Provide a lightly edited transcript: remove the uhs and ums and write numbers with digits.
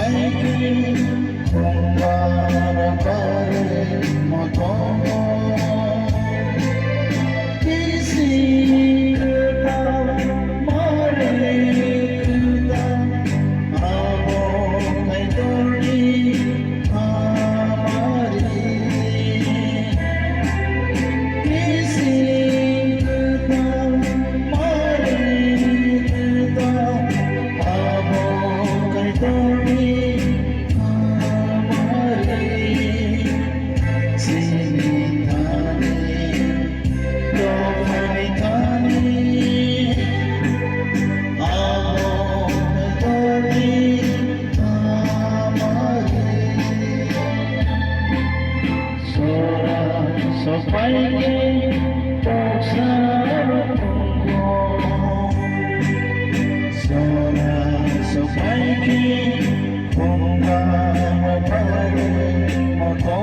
paikil Kumbarakare matomo Kisi kita mare kita Abo kay doni amari Kisi kita mare kita Abo kay doni Paikil pagsarapungko Sora sa paikil kung mapaparin mo ko